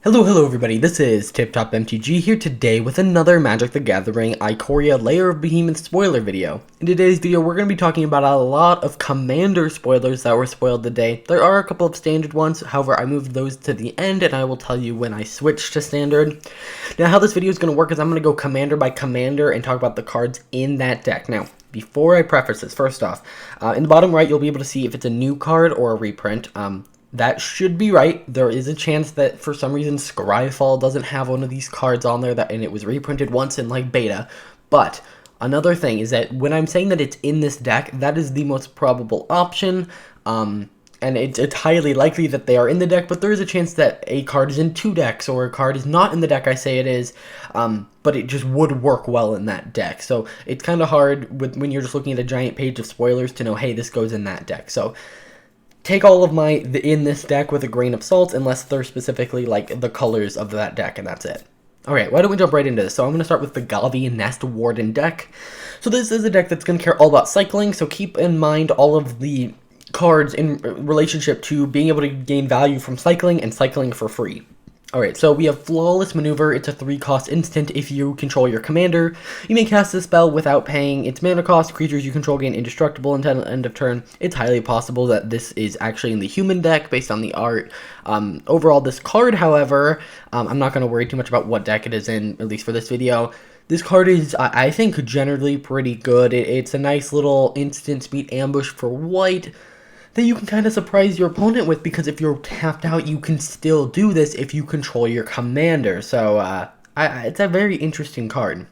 Hello everybody, this is TipTop MTG here today with another Magic the Gathering Ikoria Layer of Behemoth spoiler video. In today's video, we're going to be talking about a lot of Commander spoilers that were spoiled today. There are a couple of standard ones, however I moved those to the end and I will tell you when I switch to standard. Now how this video is going to work is I'm going to go Commander by Commander and talk about the cards in that deck. Now, before I preface this, first off, in the bottom right you'll be able to see if it's a new card or a reprint. That should be right. There is a chance that for some reason Scryfall doesn't have one of these cards on there and it was reprinted once in like beta. But another thing is that when I'm saying that it's in this deck, that is the most probable option. And it's highly likely that they are in the deck, but there is a chance that a card is in two decks or a card is not in the deck I say it is. But it just would work well in that deck. So it's kind of hard when you're just looking at a giant page of spoilers to know, hey, this goes in that deck. So take all of my in this deck with a grain of salt, unless they're specifically like the colors of that deck, and that's it. Alright, why don't we jump right into this? So I'm going to start with the Galvi Nest Warden deck. So this is a deck that's going to care all about cycling, so keep in mind all of the cards in relationship to being able to gain value from cycling and cycling for free. Alright, so we have Flawless Maneuver. It's a 3-cost instant if you control your commander. You may cast this spell without paying its mana cost. Creatures you control gain indestructible until the end of turn. It's highly possible that this is actually in the human deck based on the art. Overall, this card, however, I'm not going to worry too much about what deck it is in, at least for this video. This card is, I think, generally pretty good. It's a nice little instant speed ambush for white that you can kind of surprise your opponent with, because if you're tapped out, you can still do this if you control your commander. So, it's a very interesting card.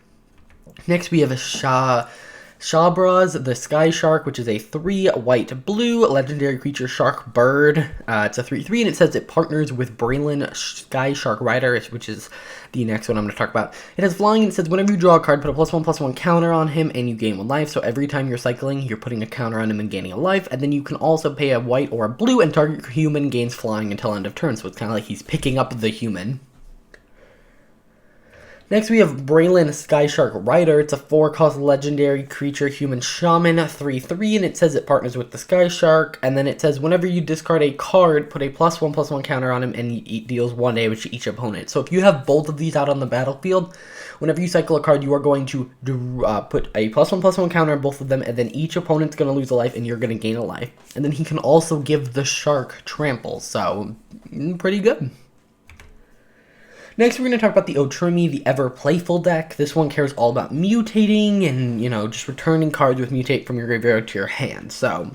Next, we have a Sha Bros, the Sky Shark, which is a 3-white-blue legendary creature shark bird. It's a 3/3, and it says it partners with Braylon Sky Shark Rider, which is the next one I'm going to talk about. It has flying, and it says whenever you draw a card, put a +1/+1 counter on him, and you gain 1 life. So every time you're cycling, you're putting a counter on him and gaining a life. And then you can also pay a white or a blue, and target human gains flying until end of turn. So it's kind of like he's picking up the human. Next, we have Braylon Sky Shark Rider. It's a 4-cost legendary creature, human shaman, 3/3, and it says it partners with the Sky Shark. And then it says whenever you discard a card, put a +1/+1 counter on him, and he deals 1 damage to each opponent. So if you have both of these out on the battlefield, whenever you cycle a card, you are going to put a +1/+1 counter on both of them, and then each opponent's going to lose a life, and you're going to gain a life. And then he can also give the shark trample, so pretty good. Next, we're going to talk about the Otrimi, the Ever Playful deck. This one cares all about mutating and, you know, just returning cards with mutate from your graveyard to your hand. So,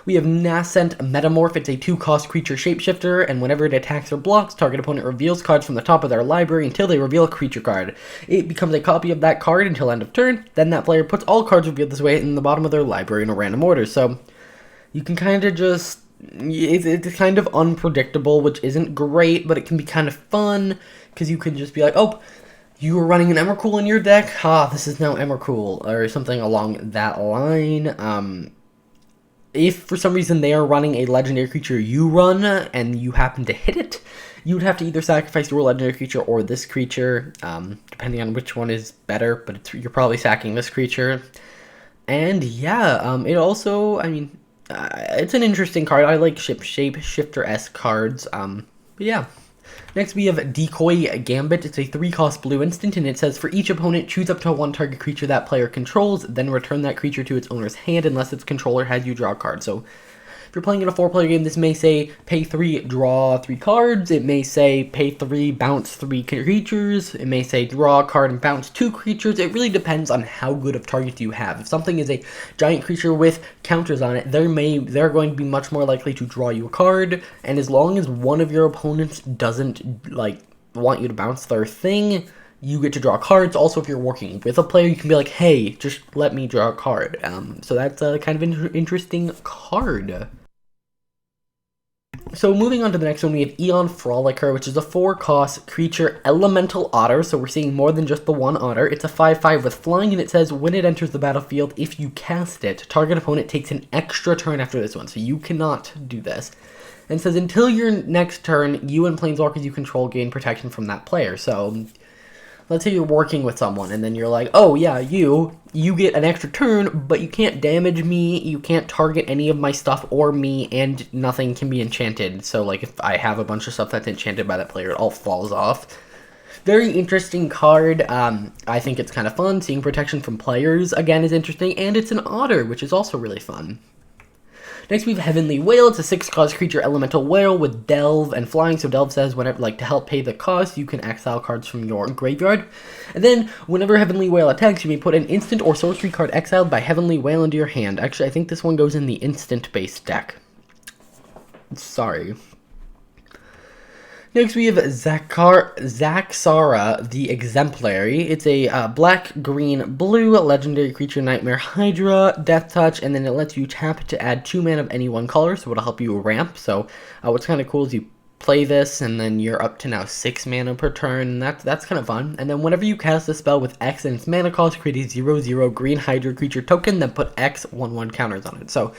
we have Nascent Metamorph. It's a 2-cost creature shapeshifter, and whenever it attacks or blocks, target opponent reveals cards from the top of their library until they reveal a creature card. It becomes a copy of that card until end of turn. Then that player puts all cards revealed this way in the bottom of their library in a random order. So, you can kind of just... It's kind of unpredictable, which isn't great, but it can be kind of fun, because you can just be like, oh, you were running an Emrakul in your deck? This is now Emrakul, or something along that line. If for some reason they are running a legendary creature you run, and you happen to hit it, you would have to either sacrifice your legendary creature or this creature, depending on which one is better, but you're probably sacking this creature. And yeah, it also, I mean... it's an interesting card. I like shapeshifter-esque cards. But yeah. Next, we have Decoy Gambit. It's a 3-cost blue instant, and it says for each opponent, choose up to 1 target creature that player controls, then return that creature to its owner's hand unless its controller has you draw a card. So, if you're playing in a 4-player game, this may say pay 3, draw 3 cards. It may say pay 3, bounce 3 creatures. It may say draw a card and bounce 2 creatures. It really depends on how good of targets you have. If something is a giant creature with counters on it, they're going to be much more likely to draw you a card. And as long as one of your opponents doesn't like want you to bounce their thing, you get to draw cards. Also, if you're working with a player, you can be like, hey, just let me draw a card. So that's a kind of interesting card. So moving on to the next one, we have Aeon Frolic Er, which is a 4-cost creature elemental otter. So we're seeing more than just the one otter. It's a 5/5 with flying, and it says when it enters the battlefield, if you cast it, target opponent takes an extra turn after this one. So you cannot do this. And it says until your next turn, you and planeswalkers you control gain protection from that player. So let's say you're working with someone, and then you're like, oh yeah, you get an extra turn, but you can't damage me, you can't target any of my stuff or me, and nothing can be enchanted. So like if I have a bunch of stuff that's enchanted by that player, it all falls off. Very interesting card. I think it's kind of fun. Seeing protection from players, again, is interesting, and it's an otter, which is also really fun. Next, we have Heavenly Whale. It's a 6-cost creature elemental whale with Delve and flying. So Delve says whenever, like, to help pay the cost, you can exile cards from your graveyard. And then, whenever Heavenly Whale attacks, you may put an instant or sorcery card exiled by Heavenly Whale into your hand. Actually, I think this one goes in the instant-based deck. Sorry. Next, we have Zack Sora, the Exemplary. It's a black, green, blue legendary creature, Nightmare Hydra, Death Touch, and then it lets you tap to add 2 mana of any one color, so it'll help you ramp. So what's kind of cool is you play this, and then you're up to now 6 mana per turn, and that's kind of fun. And then whenever you cast a spell with X and its mana cost, create a 0/0 green Hydra creature token, then put X 1/1 counters on it. So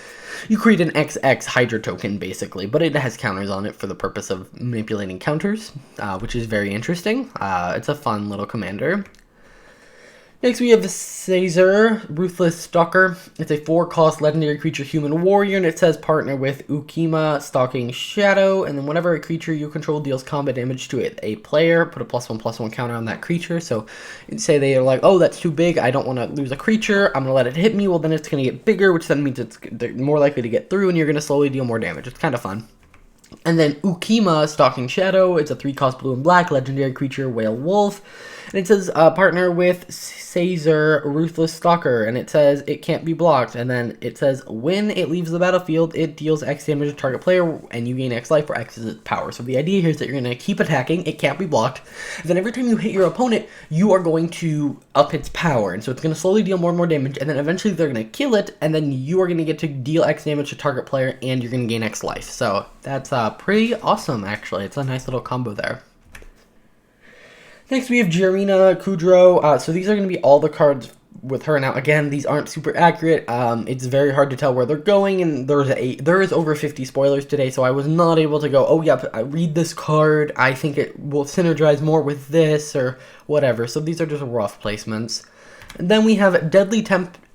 you create an XX Hydra token, basically, but it has counters on it for the purpose of manipulating counters, which is very interesting. It's a fun little commander. Next, we have the Caesar, Ruthless Stalker. It's a 4-cost legendary creature human warrior, and it says partner with Ukima, Stalking Shadow, and then whenever a creature you control deals combat damage to a player, put a +1/+1 counter on that creature. So say they are like, oh, that's too big, I don't want to lose a creature, I'm going to let it hit me. Well, then it's going to get bigger, which then means they're more likely to get through, and you're going to slowly deal more damage. It's kind of fun. And then Ukima, Stalking Shadow. It's a 3-cost blue and black legendary creature, Whale Wolf. And it says partner with Caesar, Ruthless Stalker. And it says it can't be blocked. And then it says when it leaves the battlefield, it deals X damage to target player, and you gain X life, where X is its power. So the idea here is that you're going to keep attacking. It can't be blocked. And then every time you hit your opponent, you are going to up its power. And so it's going to slowly deal more and more damage. And then eventually they're going to kill it. And then you are going to get to deal X damage to target player, and you're going to gain X life. So that's pretty awesome, actually. It's a nice little combo there. Next, we have Jurina Kudrow. So these are going to be all the cards with her. Now, again, these aren't super accurate. It's very hard to tell where they're going, and there is over 50 spoilers today, so I was not able to go, oh, yeah, I read this card. I think it will synergize more with this, or whatever. So these are just rough placements. And then we have Deadly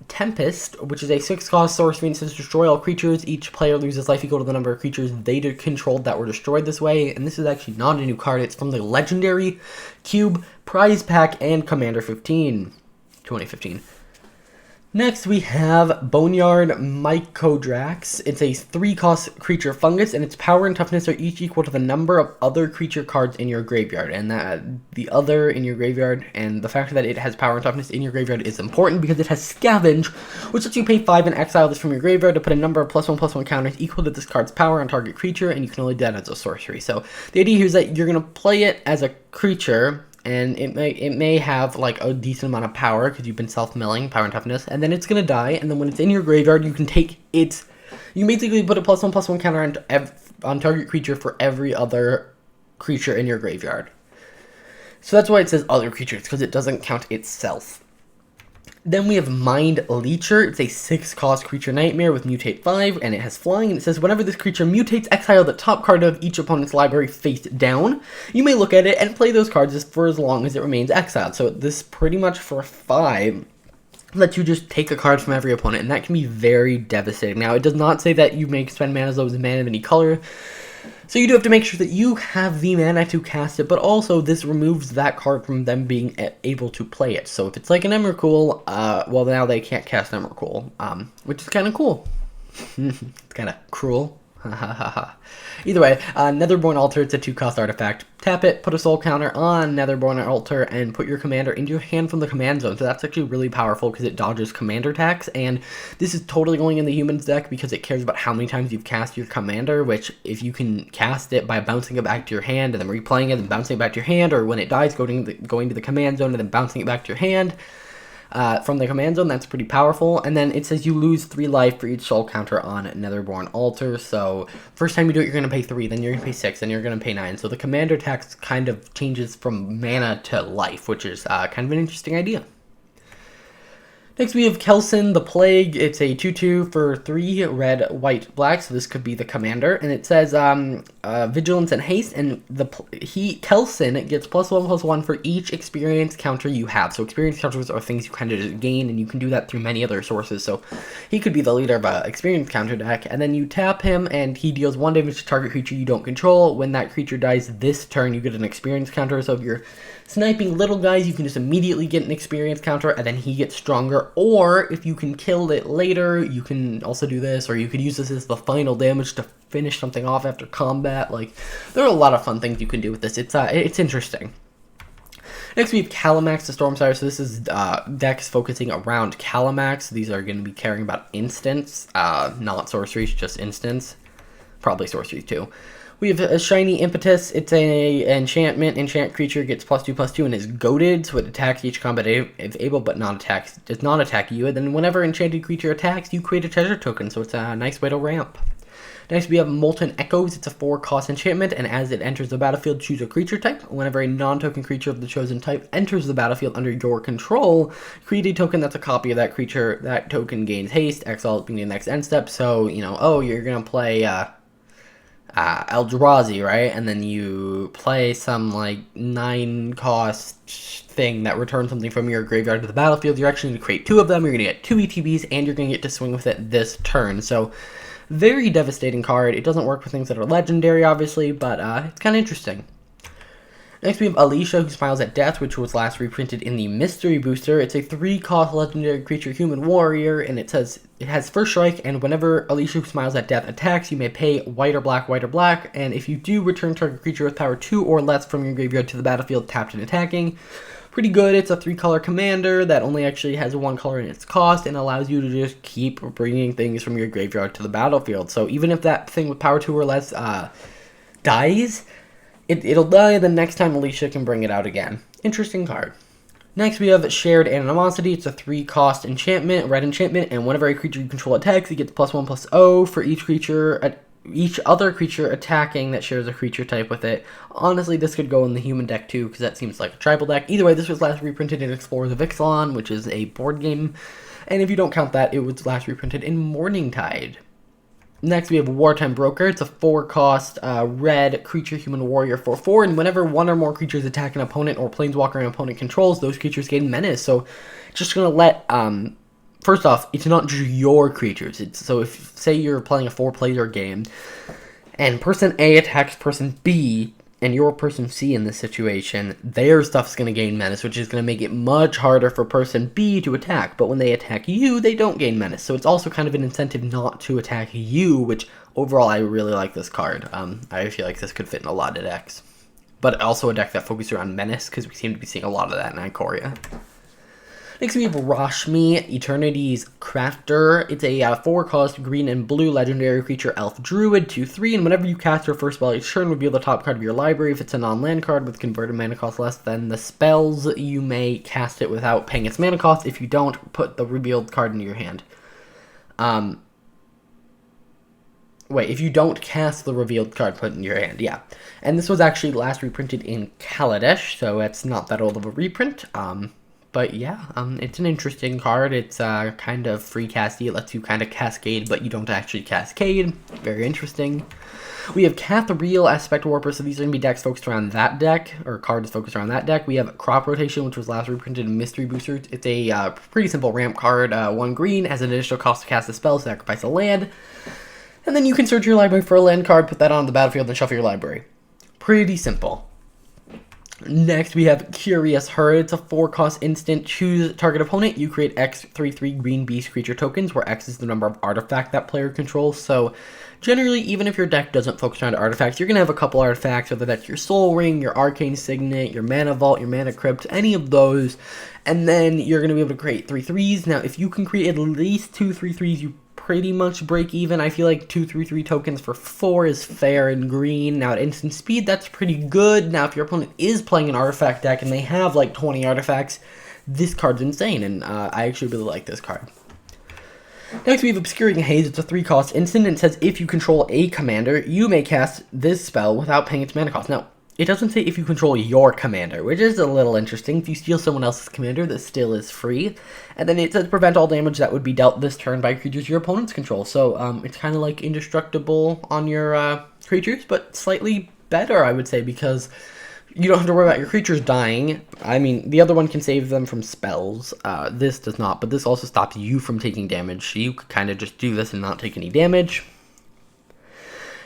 Tempest, which is a 6-cost sorcery and says destroy all creatures. Each player loses life equal to the number of creatures they controlled that were destroyed this way. And this is actually not a new card. It's from the Legendary Cube Prize Pack and Commander 2015. Next, we have Boneyard Mycodrax. It's a 3-cost creature fungus, and its power and toughness are each equal to the number of other creature cards in your graveyard. And that the other in your graveyard, and the fact that it has power and toughness in your graveyard is important because it has Scavenge, which lets you pay 5 and exile this from your graveyard to put a number of +1/+1 counters equal to this card's power on target creature, and you can only do that as a sorcery. So the idea here is that you're going to play it as a creature, and it may have like a decent amount of power because you've been self-milling power and toughness, and then it's gonna die, and then when it's in your graveyard, you can take its. You basically put a +1/+1 counter on target creature for every other creature in your graveyard. So that's why it says other creatures, because it doesn't count itself. Then we have Mind Leecher. It's a 6-cost creature nightmare with mutate 5, and it has flying, and it says whenever this creature mutates, exile the top card of each opponent's library face down. You may look at it and play those cards for as long as it remains exiled. So this pretty much for 5 lets you just take a card from every opponent, and that can be very devastating. Now, it does not say that you may spend mana as low as a mana of any color, so you do have to make sure that you have the mana to cast it, but also this removes that card from them being able to play it. So if it's like an Emrakul, well, now they can't cast Emrakul, which is kind of cool. It's kind of cruel. Either way, Netherborn Altar, it's a 2-cost artifact. Tap it, put a soul counter on Netherborn Altar, and put your commander into your hand from the command zone. So that's actually really powerful because it dodges commander attacks, and this is totally going in the humans deck because it cares about how many times you've cast your commander, which if you can cast it by bouncing it back to your hand and then replaying it and bouncing it back to your hand, or when it dies, going to the command zone and then bouncing it back to your hand, from the command zone, that's pretty powerful. And then it says you lose 3 life for each soul counter on Netherborn Altar. So first time you do it, you're going to pay 3, then you're going to pay 6, then you're going to pay 9. So the commander tax kind of changes from mana to life, which is kind of an interesting idea. Next we have Kelson the Plague. It's a 2/2 for 3 red, white, black. So this could be the commander, and it says vigilance and haste. And Kelson gets +1/+1 for each experience counter you have. So experience counters are things you kind of just gain, and you can do that through many other sources. So he could be the leader of an experience counter deck. And then you tap him, and he deals 1 damage to target creature you don't control. When that creature dies this turn, you get an experience counter. So if you're sniping little guys, you can just immediately get an experience counter, and then he gets stronger. Or if you can kill it later, you can also do this, or you could use this as the final damage to finish something off after combat. Like, there are a lot of fun things you can do with this. It's interesting. Next we have Calamax the Stormsire. So this is decks focusing around Calamax. These are going to be caring about instants, not sorceries, just instants. Probably sorceries too. We have a Shiny Impetus. It's a enchantment. Enchant creature gets +2/+2 and is goaded, so it attacks each combat if able, but does not attack you. And then whenever enchanted creature attacks, you create a treasure token, so it's a nice way to ramp. Next, we have Molten Echoes. It's a 4-cost enchantment, and as it enters the battlefield, choose a creature type. Whenever a non-token creature of the chosen type enters the battlefield under your control, create a token that's a copy of that creature. That token gains haste, exile being the next end step. So, you know, oh, you're going to play Eldrazi, right? And then you play some, like, 9-cost thing that returns something from your graveyard to the battlefield. You're actually going to create 2 of them. You're going to get 2 ETBs, and you're going to get to swing with it this turn. So, very devastating card. It doesn't work for things that are legendary, obviously, but it's kind of interesting. Next, we have Alicia, who smiles at death, which was last reprinted in the Mystery Booster. It's a 3-cost legendary creature, human warrior, and it says it has first strike, and whenever Alicia, who smiles at death, attacks, you may pay white or black, and if you do, return target creature with power 2 or less from your graveyard to the battlefield, tapped and attacking. Pretty good. It's a 3-color commander that only actually has 1 color in its cost and allows you to just keep bringing things from your graveyard to the battlefield. So even if that thing with power 2 or less dies, it'll die the next time Alicia can bring it out again. Interesting card. Next, we have Shared Animosity. It's a 3-cost enchantment, red enchantment, and whenever a creature you control attacks, it gets +1/+0 for each other creature attacking that shares a creature type with it. Honestly, this could go in the human deck too, because that seems like a tribal deck. Either way, this was last reprinted in Explorers of Ixalan, which is a board game, and if you don't count that, it was last reprinted in Morningtide. Next, we have Wartime Broker. It's a 4-cost red creature human warrior 4/4, and whenever 1 or more creatures attack an opponent or planeswalker an opponent controls, those creatures gain menace. So, it's just gonna let first off, it's not just your creatures. So if, say you're playing a 4-player game, and person A attacks person B, and you're person C in this situation, their stuff's going to gain menace, which is going to make it much harder for person B to attack. But when they attack you, they don't gain menace. So it's also kind of an incentive not to attack you, which overall I really like this card. I feel like this could fit in a lot of decks. But also a deck that focuses around menace, because we seem to be seeing a lot of that in Ikoria. Next we have Rashmi, Eternity's Crafter. It's a 4-cost green and blue legendary creature elf druid, 2/3, and whenever you cast your first spell each turn, reveal the top card of your library. If it's a non-land card with converted mana cost less than the spells, you may cast it without paying its mana cost. If you don't, put the revealed card into your hand. If you don't cast the revealed card, put it in your hand, yeah. And this was actually last reprinted in Kaladesh, so it's not that old of a reprint. But yeah, it's an interesting card. It's kind of free casty. It lets you kind of cascade, but you don't actually cascade. Very interesting. We have Cathriel Aspect Warper, so these are going to be decks focused around that deck, or cards focused around that deck. We have Crop Rotation, which was last reprinted in Mystery Booster. It's a pretty simple ramp card. 1 green, has an additional cost to cast a spell, sacrifice a land. And then you can search your library for a land card, put that on the battlefield, and shuffle your library. Pretty simple. Next, we have Curious Herd. It's a 4-cost instant. Choose target opponent. You create X 3/3 green beast creature tokens, where X is the number of artifact that player controls. So, generally, even if your deck doesn't focus around artifacts, you're going to have a couple artifacts, whether that's your Soul Ring, your Arcane Signet, your Mana Vault, your Mana Crypt, any of those. And then you're going to be able to create 3/3s. Now, if you can create at least 2 3/3s, you pretty much break even. I feel like 2 3/3 tokens for 4 is fair and green. Now at instant speed, that's pretty good. Now if your opponent is playing an artifact deck and they have like 20 artifacts, this card's insane, and I actually really like this card. Next we have Obscurity Haze. It's a 3-cost instant, and it says if you control a commander, you may cast this spell without paying its mana cost. Now, it doesn't say if you control your commander, which is a little interesting. If you steal someone else's commander, this still is free. And then it says prevent all damage that would be dealt this turn by creatures your opponents control. So it's kind of like indestructible on your creatures, but slightly better, I would say, because you don't have to worry about your creatures dying. I mean, the other one can save them from spells. This does not, but this also stops you from taking damage. So you could kind of just do this and not take any damage.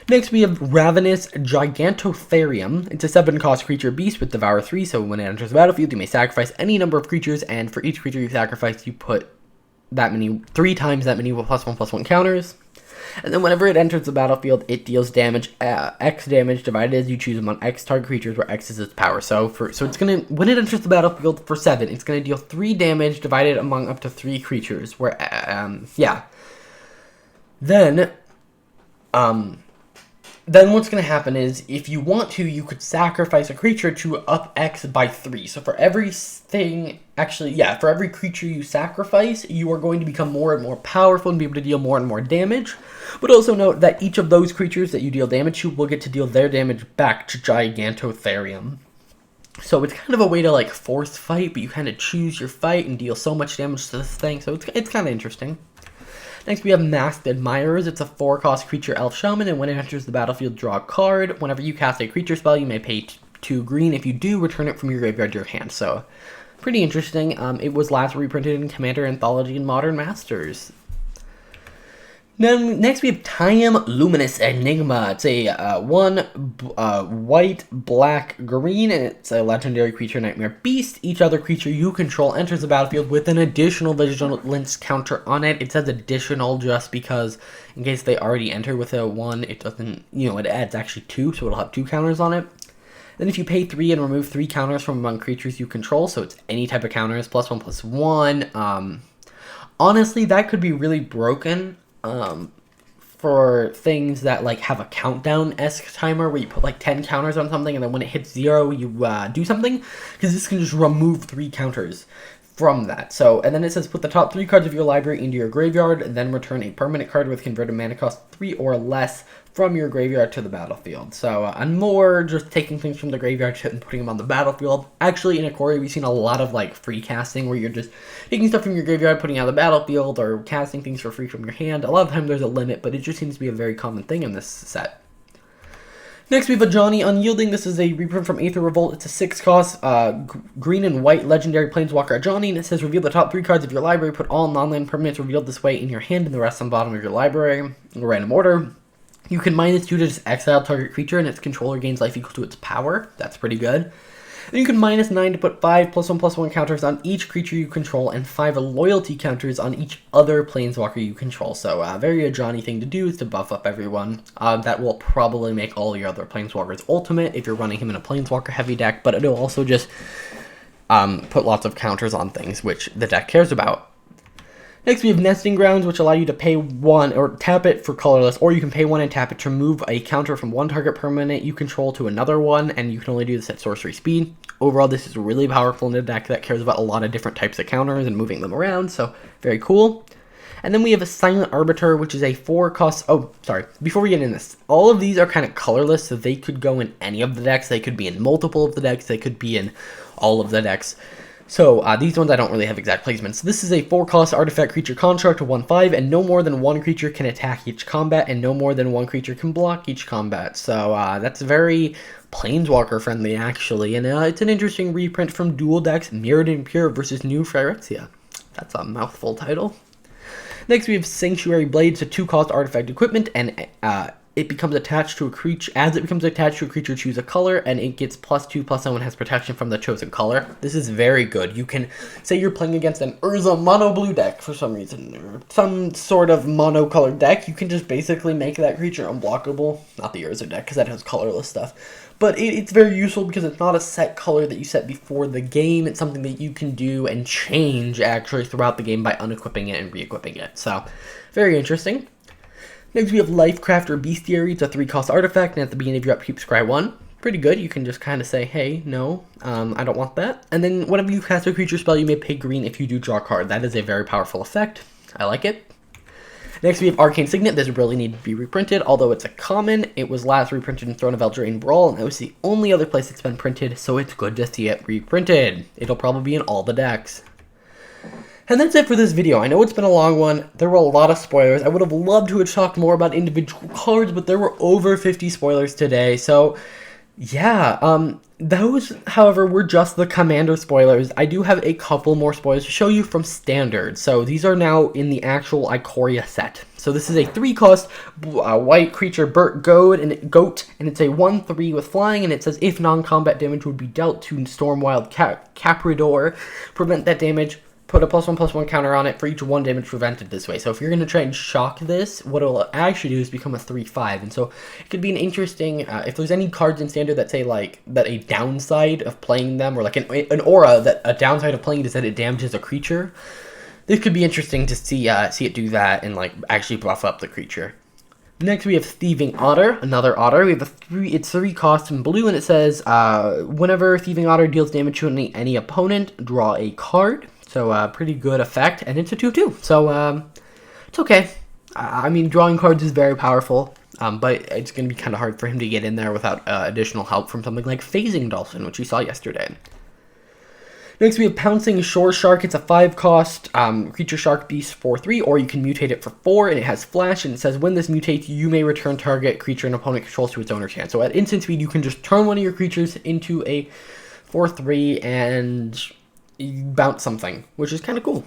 Next, we have Ravenous Gigantotherium. It's a 7-cost creature beast with Devour 3, so when it enters the battlefield, you may sacrifice any number of creatures, and for each creature you sacrifice, you put that many, 3 times that many with +1/+1 counters. And then whenever it enters the battlefield, it deals damage, X damage, divided as you choose among X target creatures, where X is its power. So it's gonna, when it enters the battlefield for 7, it's gonna deal 3 damage divided among up to 3 creatures. Where, Then what's going to happen is, if you want to, you could sacrifice a creature to up X by 3. So for everything, for every creature you sacrifice, you are going to become more and more powerful and be able to deal more and more damage. But also note that each of those creatures that you deal damage to will get to deal their damage back to Gigantotherium. So it's kind of a way to like force fight, but you kind of choose your fight and deal so much damage to this thing. So it's kind of interesting. Next, we have Masked Admirers. It's a 4-cost creature elf shaman, and when it enters the battlefield, draw a card. Whenever you cast a creature spell, you may pay 2 green. If you do, return it from your graveyard to your hand. So, pretty interesting. It was last reprinted in Commander Anthology and Modern Masters. Then next we have Time Luminous Enigma. It's a 1 white, black, green, and it's a legendary creature nightmare beast. Each other creature you control enters the battlefield with an additional vigilance counter on it. It says additional just because in case they already enter with a 1, it doesn't, it adds actually 2, so it'll have 2 counters on it. Then if you pay 3 and remove 3 counters from among creatures you control, so it's any type of counters, +1/+1. Honestly, that could be really broken. For things that like have a countdown-esque timer where you put like 10 counters on something and then when it hits 0 you do something, because this can just remove 3 counters from that. So, and then it says put the top 3 cards of your library into your graveyard and then return a permanent card with converted mana cost 3 or less from your graveyard to the battlefield. So, and more just taking things from the graveyard and putting them on the battlefield. Actually, in Ikoria, we've seen a lot of like free casting where you're just taking stuff from your graveyard, putting it on the battlefield, or casting things for free from your hand. A lot of the time there's a limit, but it just seems to be a very common thing in this set. Next, we have Ajani Unyielding. This is a reprint from Aether Revolt. It's a 6-cost green and white legendary planeswalker Ajani, and it says reveal the top 3 cards of your library. Put all non-land permanents revealed this way in your hand and the rest on the bottom of your library in a random order. You can -2 to just exile target creature, and its controller gains life equal to its power. That's pretty good. And you can -9 to put 5 +1/+1 counters on each creature you control, and 5 loyalty counters on each other planeswalker you control. So, very Ajani thing to do is to buff up everyone. That will probably make all your other planeswalkers ultimate if you're running him in a planeswalker heavy deck, but it'll also just put lots of counters on things, which the deck cares about. Next, we have Nesting Grounds, which allow you to pay 1 or tap it for colorless, or you can pay 1 and tap it to move a counter from one target permanent you control to another one, and you can only do this at sorcery speed. Overall, this is really powerful in a deck that cares about a lot of different types of counters and moving them around, so very cool. And then we have a Silent Arbiter, which is a 4-cost... Oh, sorry. Before we get into this, all of these are kind of colorless, so they could go in any of the decks. They could be in multiple of the decks. They could be in all of the decks. So, these ones I don't really have exact placements. This is a 4-cost artifact creature construct to 1/5, and no more than 1 creature can attack each combat, and no more than 1 creature can block each combat. So, that's very planeswalker friendly, actually, and it's an interesting reprint from dual decks, Mirrored and Pure versus New Phyrexia. That's a mouthful title. Next, we have Sanctuary Blade. It's a 2-cost artifact equipment, and it becomes attached to a creature. As it becomes attached to a creature, choose a color, and it gets +2/+1 and has protection from the chosen color. This is very good. You can say you're playing against an Urza mono blue deck for some reason, or some sort of monocolored deck. You can just basically make that creature unblockable. Not the Urza deck, because that has colorless stuff. But it's very useful because it's not a set color that you set before the game. It's something that you can do and change actually throughout the game by unequipping it and re-equipping it. So, very interesting. Next, we have Lifecrafter Bestiary. It's a 3-cost artifact, and at the beginning of your upkeep, scry 1. Pretty good. You can just kind of say, hey, no, I don't want that. And then whenever you cast a creature spell, you may pay green if you do draw a card. That is a very powerful effect. I like it. Next we have Arcane Signet. This really needed to be reprinted, although it's a common. It was last reprinted in Throne of Eldraine Brawl, and that was the only other place it's been printed, so it's good to see it reprinted. It'll probably be in all the decks. And that's it for this video. I know it's been a long one. There were a lot of spoilers. I would have loved to have talked more about individual cards, but there were over 50 spoilers today, so yeah, those, however, were just the Commander spoilers. I do have a couple more spoilers to show you from Standard. So these are now in the actual Ikoria set. So this is a 3-cost white creature goat, and it's a 1/3 with flying, and it says if non-combat damage would be dealt to Stormwild Capridor, prevent that damage. Put a +1/+1 counter on it for each 1 damage prevented this way. So if you're going to try and shock this, what it'll actually do is become a 3/5. And so it could be an interesting, if there's any cards in Standard that say like, that a downside of playing them, or like an aura, that a downside of playing it is that it damages a creature, this could be interesting to see it do that and like actually buff up the creature. Next we have Thieving Otter, another otter. We have it's 3 costs in blue, and it says, whenever Thieving Otter deals damage to any opponent, draw a card. So, pretty good effect, and it's a 2/2, so, it's okay. I mean, drawing cards is very powerful, but it's going to be kind of hard for him to get in there without additional help from something like Phasing Dolphin, which we saw yesterday. Next, we have Pouncing Shore Shark. It's a 5-cost creature shark beast 4/3, or you can mutate it for 4, and it has flash, and it says when this mutates, you may return target creature an opponent controls to its owner's hand. So at instant speed, you can just turn one of your creatures into a 4/3, and you bounce something, which is kind of cool.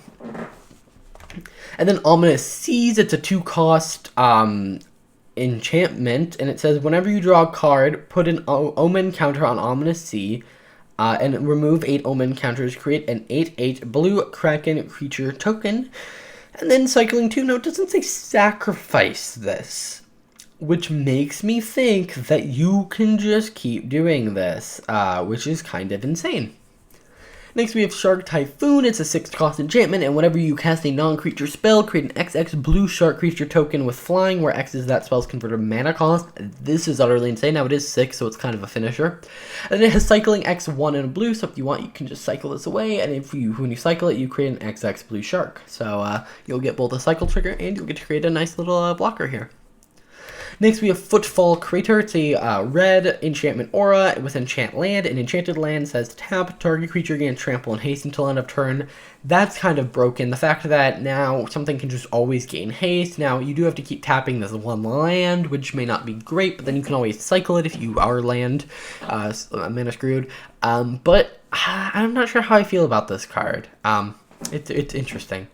And then Ominous Seas, it's a 2-cost enchantment, and it says whenever you draw a card, put an omen counter on Ominous Sea, and remove 8 omen counters, create an 8/8 blue Kraken creature token, and then cycling 2. No, it doesn't say sacrifice this, which makes me think that you can just keep doing this, which is kind of insane. Next we have Shark Typhoon. It's a 6-cost enchantment, and whenever you cast a non-creature spell, create an XX blue shark creature token with flying, where X is that spell's converted mana cost. This is utterly insane. Now it is 6, so it's kind of a finisher. And it has cycling X1 in blue, so if you want, you can just cycle this away, and when you cycle it, you create an XX blue shark. So you'll get both a cycle trigger, and you'll get to create a nice little blocker here. Next, we have Footfall Creature. It's a red enchantment aura with enchant land. An enchanted land says tap, target creature gains trample and haste until end of turn. That's kind of broken. The fact that now something can just always gain haste. Now, you do have to keep tapping this 1 land, which may not be great, but then you can always cycle it if you are land mana screwed. But I'm not sure how I feel about this card. It's interesting.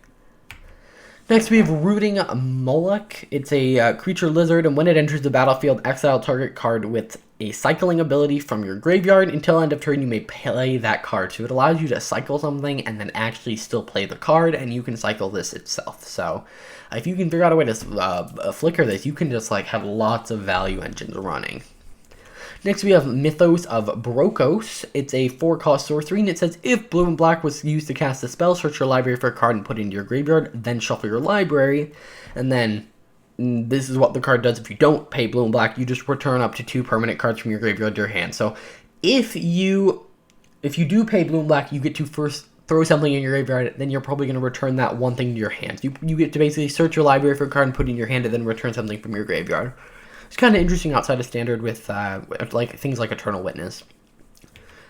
Next, we have Rooting Moloch. It's a creature lizard, and when it enters the battlefield, exile target card with a cycling ability from your graveyard. Until end of turn, you may play that card. So it allows you to cycle something and then actually still play the card, and you can cycle this itself. So if you can figure out a way to flicker this, you can just like have lots of value engines running. Next, we have Mythos of Baroque. It's a 4-cost sorcery, and it says if blue and black was used to cast a spell, search your library for a card and put it into your graveyard, then shuffle your library. And then this is what the card does. If you don't pay blue and black, you just return up to 2 permanent cards from your graveyard to your hand. So if you do pay blue and black, you get to first throw something in your graveyard, then you're probably going to return that one thing to your hand. You get to basically search your library for a card and put it in your hand, and then return something from your graveyard. It's kind of interesting outside of Standard with like things like Eternal Witness.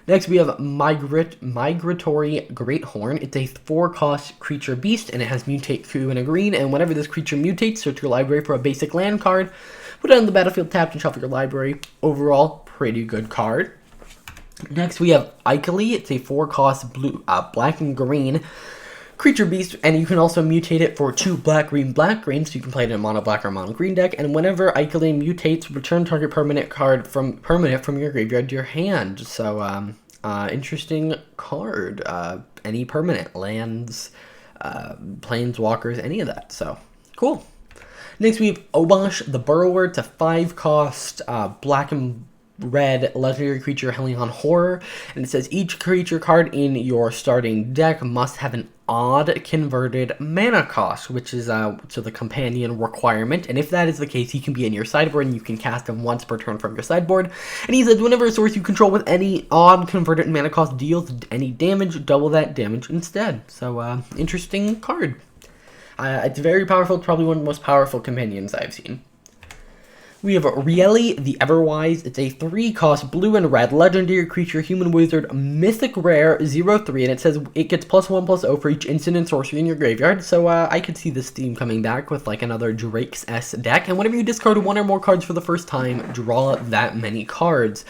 Next, we have Migratory Greathorn. It's a 4-cost creature beast, and it has mutate 2 and a green. And whenever this creature mutates, search your library for a basic land card, put it on the battlefield tapped, and shuffle your library. Overall, pretty good card. Next, we have Ikoria. It's a 4-cost blue, black and green creature beast, and you can also mutate it for 2 black, green, so you can play it in a mono black or mono green deck. And whenever Ikoria mutates, return target permanent from your graveyard to your hand. So interesting card. Any permanent lands, planeswalkers, any of that. So cool. Next, we have Obosh the Burrower. It's a 5-cost black and red legendary creature, Hellion Horror, and it says each creature card in your starting deck must have an odd converted mana cost, which is so the companion requirement. And if that is the case, he can be in your sideboard, and you can cast him once per turn from your sideboard. And he says whenever a source you control with any odd converted mana cost deals any damage, double that damage instead. So interesting card. It's very powerful. It's probably one of the most powerful companions I've seen. We have Rieli the Everwise. It's a 3-cost blue and red legendary creature, human wizard, mythic rare, 0/3, and it says it gets +1/+0 for each instant and sorcery in your graveyard. So I could see this theme coming back with like another Drake's S deck. And whenever you discard 1 or more cards for the first time, draw that many cards.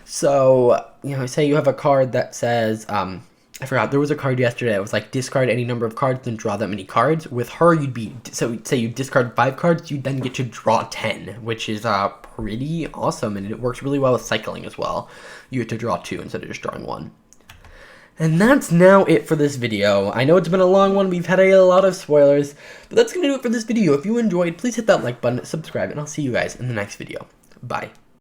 So, you know, say you have a card that says, I forgot, there was a card yesterday that was like, discard any number of cards and draw that many cards. With her, you'd be, so say you discard 5 cards, you then get to draw 10, which is pretty awesome, and it works really well with cycling as well. You get to draw 2 instead of just drawing 1. And that's now it for this video. I know it's been a long one, we've had a lot of spoilers, but that's going to do it for this video. If you enjoyed, please hit that like button, subscribe, and I'll see you guys in the next video. Bye.